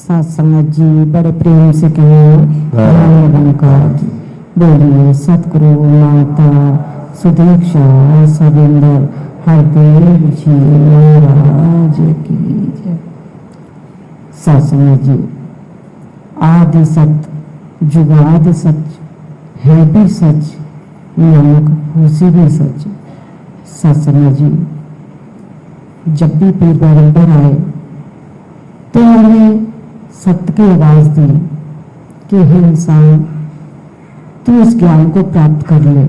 साथ संगत जी बड़े प्रेम से कहें बोलिए सतगुरु माता सुदीक्षा सविंदर हरदेव जी महाराज की जय। साथ संगत जी आदि सत्य जुगादि सच है भी सच नानक होसी भी सच। साथ संगत जी जब भी पीर पैगंबर आए तो उन्हें सत्य की आवाज दी कि हे इंसान तू इस ज्ञान को प्राप्त कर ले,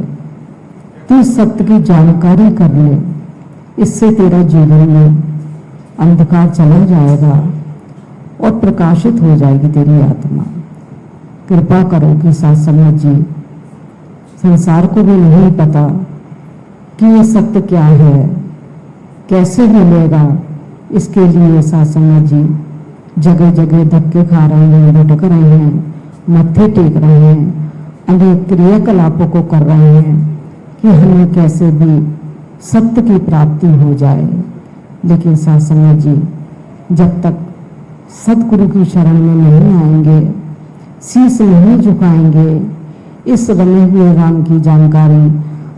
तू इस सत्य की जानकारी कर ले, इससे तेरा जीवन में अंधकार चला जाएगा और प्रकाशित हो जाएगी तेरी आत्मा। कृपा करो कि साथ संगत जी संसार को भी नहीं पता कि ये सत्य क्या है, कैसे मिलेगा। इसके लिए साथ संगत जी जगह जगह धक्के खा रहे हैं, भटक रहे हैं, मत्थे टेक रहे हैं, अनेक क्रियाकलापों को कर रहे हैं कि हमें कैसे भी सत्य की प्राप्ति हो जाए। लेकिन साथ संगत जी जब तक सतगुरु की शरण में नहीं आएंगे, शीश नहीं झुकाएंगे, इस बने हुए राम की जानकारी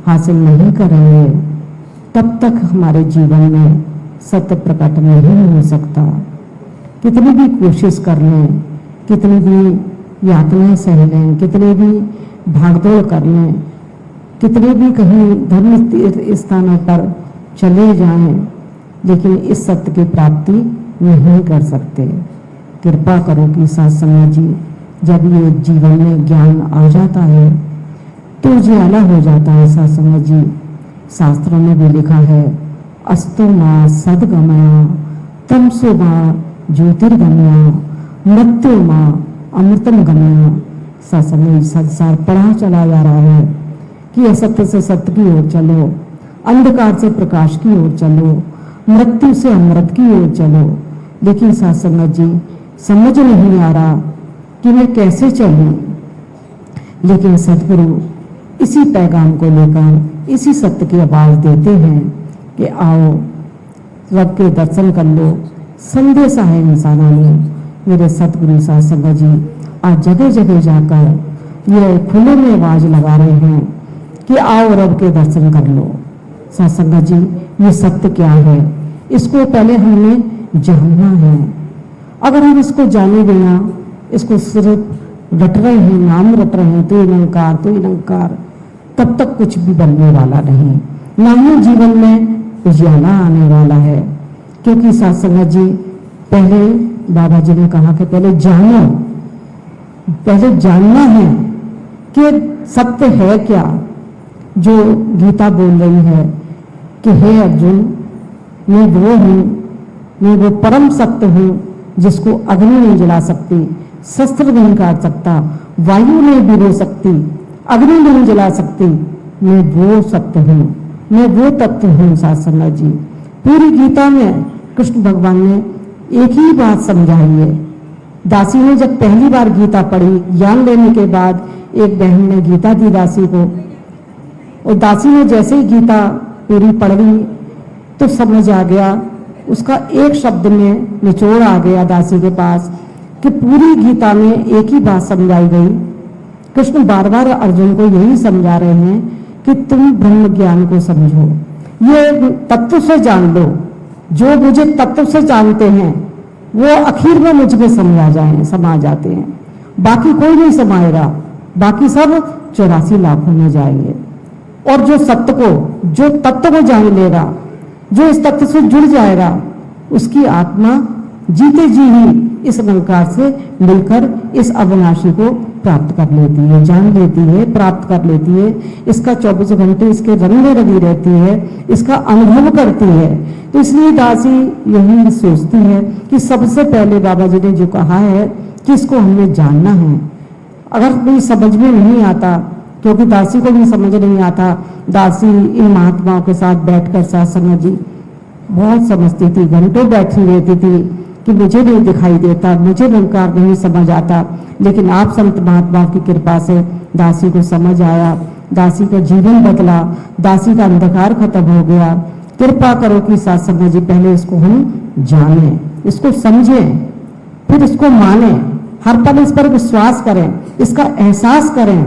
हासिल नहीं करेंगे, तब तक हमारे जीवन में सत्य प्रकट नहीं हो सकता। कितनी भी कोशिश कर लें, कितनी भी यातनाएं सह लें, कितनी भी भागदौड़ कर लें, कितने भी कहीं धर्म तीर्थ स्थानों पर चले जाएं, लेकिन इस सत्य की प्राप्ति नहीं कर सकते। कृपा करो कि साथ संगत जी जब ये जीवन में ज्ञान आ जाता है तो उजियाला हो जाता है। साथ संगत जी शास्त्रों में भी लिखा है अस्तु मां सदगमया तमसो मां ज्योतिर्गमया मृत्यु मां अमृतम गमया। साथ संगत संसार पढ़ा चला जा रहा है कि असत्य से सत्य की ओर चलो, अंधकार से प्रकाश की ओर चलो, मृत्यु से अमृत की ओर चलो। लेकिन साथ संगत जी समझ नहीं आ रहा कि मैं कैसे चलूं। लेकिन सतगुरु इसी पैगाम को लेकर इसी सत्य की आवाज देते हैं कि आओ रब के दर्शन कर लो, संदेशा है इंसानों में। मेरे सतगुरु साथ संगत जी आज जगह जगह जाकर ये खुले में आवाज लगा रहे हैं कि आओ रब के दर्शन कर लो। साथ संगत जी ये सत्य क्या है, इसको पहले हमें जानना है। अगर हम इसको जाने बिना इसको सिर्फ रट रहे हैं, नाम रट रहे हैं, तो निरंकार तो निरंकार, तब तक कुछ भी बनने वाला नहीं, ना ही जीवन में उजियाला आने वाला है। क्योंकि साथ संगत जी पहले बाबा जी ने कहा कि पहले जानो, पहले जानना है कि सत्य है क्या। जो गीता बोल रही है कि हे अर्जुन मैं वो हूँ, मैं वो परम सत्य हूँ जिसको अग्नि नहीं जला सकती, शस्त्र नहीं काट सकता, वायु नहीं भिगो सकती, अग्नि नहीं जला सकती। मैं वो सत्य हूँ, मैं वो तत्व हूँ। साथ संगत जी पूरी गीता में कृष्ण भगवान ने एक ही बात समझाई है। दासी ने जब पहली बार गीता पढ़ी, ज्ञान लेने के बाद एक बहन ने गीता दी दासी को, और दासी ने जैसे ही गीता पूरी पढ़ ली तो समझ आ गया, उसका एक शब्द में निचोड़ आ गया दासी के पास कि पूरी गीता में एक ही बात समझाई गई। कृष्ण बार बार अर्जुन को यही समझा रहे हैं कि तुम ब्रह्म ज्ञान को समझो, ये तत्व से जान लो। जो मुझे तत्व से जानते हैं वो आखिर में मुझ में समा जाते हैं, बाकी कोई नहीं समाएगा, बाकी सब 84 लाखों में जाएंगे। और जो सत्य को, जो तत्व को जान लेगा, जो इस तत्व से जुड़ जाएगा, उसकी आत्मा जीते जी ही इस निरंकार से मिलकर इस अविनाशी को प्राप्त कर लेती है, जान लेती है, प्राप्त कर लेती है। इसका 24 घंटे इसके रंग में लगी रहती है, इसका अनुभव करती है। तो इसलिए दासी यही सोचती है कि सबसे पहले बाबा जी ने जो कहा है कि इसको हमें जानना है। अगर कोई समझ में नहीं आता, क्योंकि दासी को भी समझ नहीं आता, दासी इन महात्माओं के साथ बैठकर साथ संगत जी बहुत समझती थी, घंटों बैठी रहती थी कि मुझे नहीं दिखाई देता, मुझे निरंकार नहीं समझ आता। लेकिन आप संत महात्मा की कृपा से दासी को समझ आया, दासी का जीवन बदला, दासी का अंधकार खत्म हो गया। कृपा करो कि साथ संगत जी पहले इसको हम जानें, इसको समझें, फिर इसको माने, हर पल इस पर विश्वास करें, इसका एहसास करें।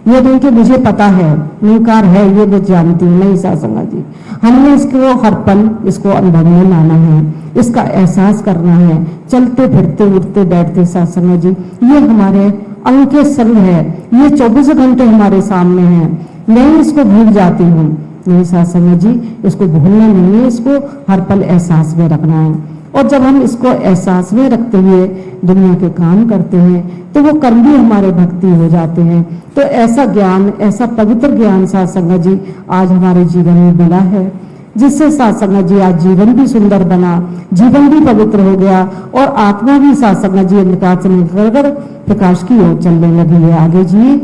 ये नहीं कि मुझे पता है, निकार है, ये मैं जानती हूँ, नहीं सासंगा जी। हमने इसको हर पल इसको अनुभव में लाना है, इसका एहसास करना है, चलते फिरते उठते बैठते सासंगा जी। ये हमारे अंग के संग है, ये 24 घंटे हमारे सामने है। मैं इसको भूल जाती हूँ, नहीं सासंगा जी, इसको भूलना नहीं है, इसको हर पल एहसास में रखना है। और जब हम इसको एहसास में रखते हुए दुनिया के काम करते हैं तो वो कर्म भी हमारे भक्ति हो जाते हैं। तो ऐसा ज्ञान, ऐसा पवित्र ज्ञान सासंगा जी आज हमारे जीवन में मिला है, जिससे सासंगा जी आज जीवन भी सुंदर बना, जीवन भी पवित्र हो गया और आत्मा भी सासंगा जी अंधकार से निकलकर प्रकाश की ओर चलने लगी है। आगे जी,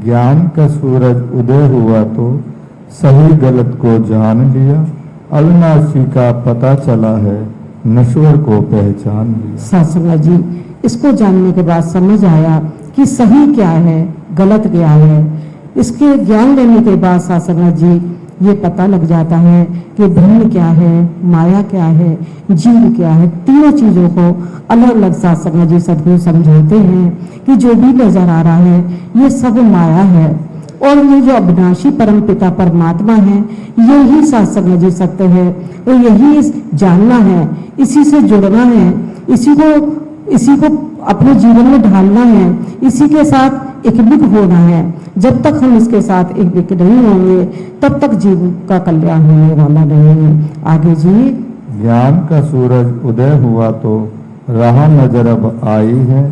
ज्ञान का सूरज उदय हुआ तो सही गलत को जान लिया, अविनाशी का पता चला है, नश्वर को पहचान लिया। सासंगा जी, इसको जानने के बाद समझ आया कि सही क्या है, गलत क्या है। इसके ज्ञान लेने के बाद सासंगा जी ये पता लग जाता है कि ब्रह्म क्या है, माया क्या है, जीव क्या है। तीनों चीजों को अलग अलग सासंगा जी सदगुरु समझाते हैं कि जो भी नजर आ रहा है ये सब माया है और ये जो अविनाशी परम पिता परमात्मा है यही सासंगा जी सत्य है और यही जानना है, इसी से जुड़ना है, इसी को अपने जीवन में ढालना है, इसी के साथ एकमिक होना है। जब तक हम इसके साथ एकमिक नहीं होंगे तब तक जीव का कल्याण होने वाला नहीं है। आगे जी, ज्ञान का सूरज उदय हुआ तो राह नजर अब आई है,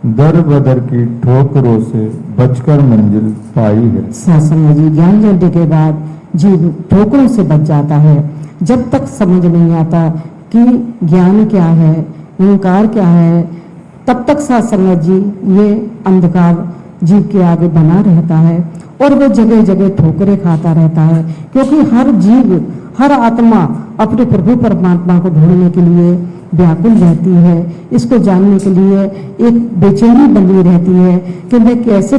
दर बदर की ठोकरों से बचकर मंजिल पाई है। सासंगा जी, ज्ञान लेने के बाद जीव ठोकरों से बच जाता है। जब तक समझ नहीं आता कि ज्ञान क्या है, निरंकार क्या है, तब तक सासंगा जी ये अंधकार जीव के आगे बना रहता है और वो जगह जगह ठोकरें खाता रहता है। क्योंकि हर जीव, हर आत्मा अपने प्रभु परमात्मा को ढूंढने के लिए व्याकुल रहती है, इसको जानने के लिए एक बेचैनी बनी रहती है कि मैं कैसे।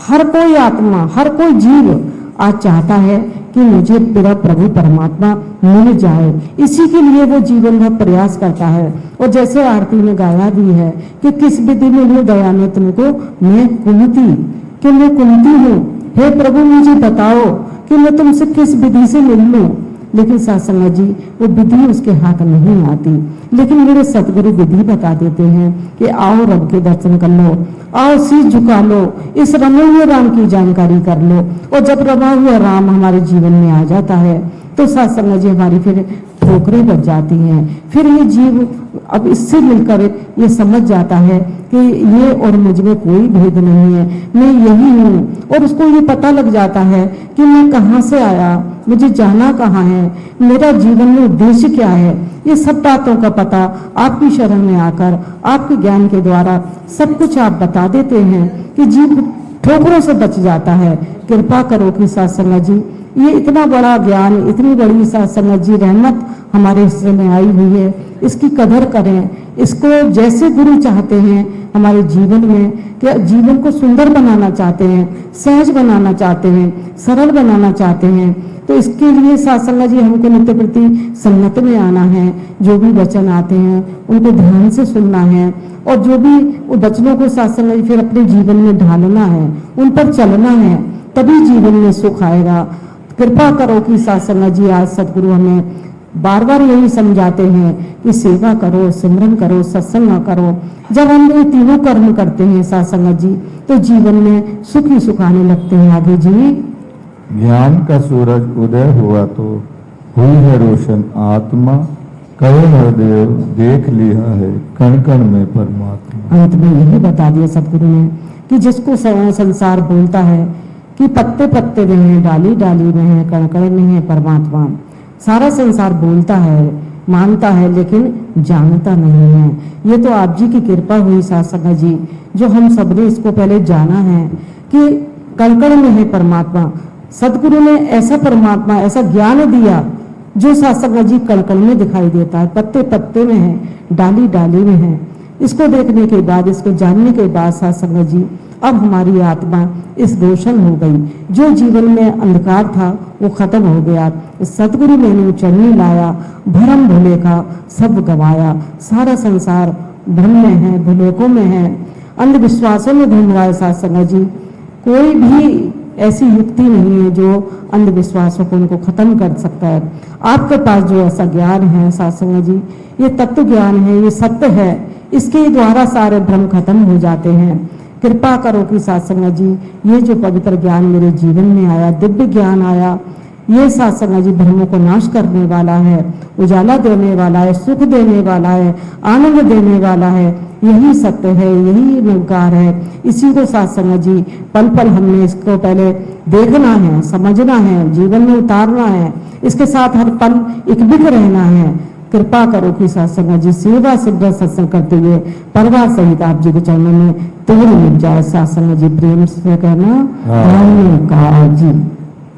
हर कोई आत्मा, हर कोई जीव आज चाहता है कि मुझे मेरा प्रभु परमात्मा मिल जाए, इसी के लिए वो जीवन भर प्रयास करता है। और जैसे आरती में गाया भी है कि किस विधि में लूं दया ने तुमको, मैं कुंती कि मैं कुंती हूँ, हे प्रभु मुझे बताओ कि मैं तुमसे किस विधि से मिल लूं। लेकिन सासंगा जी वो विधि उसके हाथ नहीं आती, लेकिन मेरे सतगुरु विधि बता देते हैं कि आओ रब के दर्शन कर लो, आओ शीश झुका लो, इस रमे हुए राम की जानकारी कर लो। और जब रमा हुआ राम हमारे जीवन में आ जाता है तो सासंगा जी हमारी फिर ठोकरें बच जाती हैं। फिर ये जीव अब इससे मिलकर ये समझ जाता है कि ये और मुझ में कोई भेद नहीं है, मैं यही हूँ। और उसको ये पता लग जाता है कि मैं कहाँ से आया, मुझे जाना कहाँ है, मेरा जीवन में उद्देश्य क्या है। ये सब बातों का पता आपकी शरण में आकर आपके ज्ञान के द्वारा सब कुछ आप बता देते हैं कि जीव ठोकरों से बच जाता है। कृपा करो कि सासंगा जी ये इतना बड़ा ज्ञान, इतनी बड़ी सासंगा जी रहमत हमारे हिस्से में आई हुई है, इसकी कदर करें। इसको जैसे गुरु चाहते हैं हमारे जीवन में, कि जीवन को सुंदर बनाना चाहते हैं, सहज बनाना चाहते हैं, सरल बनाना चाहते हैं, तो इसके लिए सासंगा जी हमको नित्य प्रति संगत में आना है। जो भी वचन आते हैं उनको ध्यान से सुनना है और जो भी वचनों को सासंगा जी फिर अपने जीवन में ढालना है, उन पर चलना है, तभी जीवन में सुख आएगा। कृपा करो कि सासंगा जी आज सदगुरु हमें बार बार यही समझाते हैं कि सेवा करो, सिमरन करो, सत्संग करो। जब हम ये तीनों कर्म करते हैं सासंगा जी तो जीवन में सुख ही सुख आने लगते हैं। आगे जी, ज्ञान का सूरज उदय हुआ तो हुई है रोशन आत्मा, कहे हृदय देख लिया है कण कण में परमात्मा। अंत में यही बता दिया सदगुरु ने कि जिसको संसार बोलता है कि पत्ते पत्ते में है, डाली डाली में है, कण कण में है परमात्मा। सारा संसार बोलता है, मानता है, लेकिन जानता नहीं है। ये तो आप जी की कृपा हुई सासंगा जी, जो हम सबने इसको पहले जाना है कि कण कण में है परमात्मा। सदगुरु ने ऐसा परमात्मा, ऐसा ज्ञान दिया जो सासंगा जी कण कण में दिखाई देता है, पत्ते पत्ते में है, डाली डाली में है। इसको देखने के बाद, इसको जानने के बाद सासंगा जी अब हमारी आत्मा इस रोशन हो गई। जो जीवन में अंधकार था वो खत्म हो गया। सतगुरु ने चरनी लाया, भरम भोले का सब गवाया। सारा संसार भ्रम में है, भूलोकों में है, अंधविश्वासों में घूम रहा है साथ संगत जी। कोई भी ऐसी युक्ति नहीं है जो अंधविश्वासों को उनको खत्म कर सकता है। आपके पास जो ऐसा ज्ञान है साथ संगत जी, ये तत्व ज्ञान है, ये सत्य है, इसके द्वारा सारे भ्रम खत्म हो जाते हैं। कृपा करो कि साथ संगत जी ये जो पवित्र ज्ञान मेरे जीवन में आया, दिव्य ज्ञान आया, ये साथ संगत जी भ्रमों को नाश करने वाला है, उजाला देने वाला है, सुख देने वाला है, आनंद देने वाला है। यही सत्य है, यही निरंकार है। इसी को साथ संगत जी पल पल हमने इसको पहले देखना है, समझना है, जीवन में उतारना है, इसके साथ हर पल एकबिक रहना है। कृपा करो कि साथ संगत जी सेवा सिद्ध सत्संग करते हुए परिवार सहित आप जी के चरणों में तोड़ मिल जाए। साथ संगत जी प्रेम से कहना धन्यवाद जी।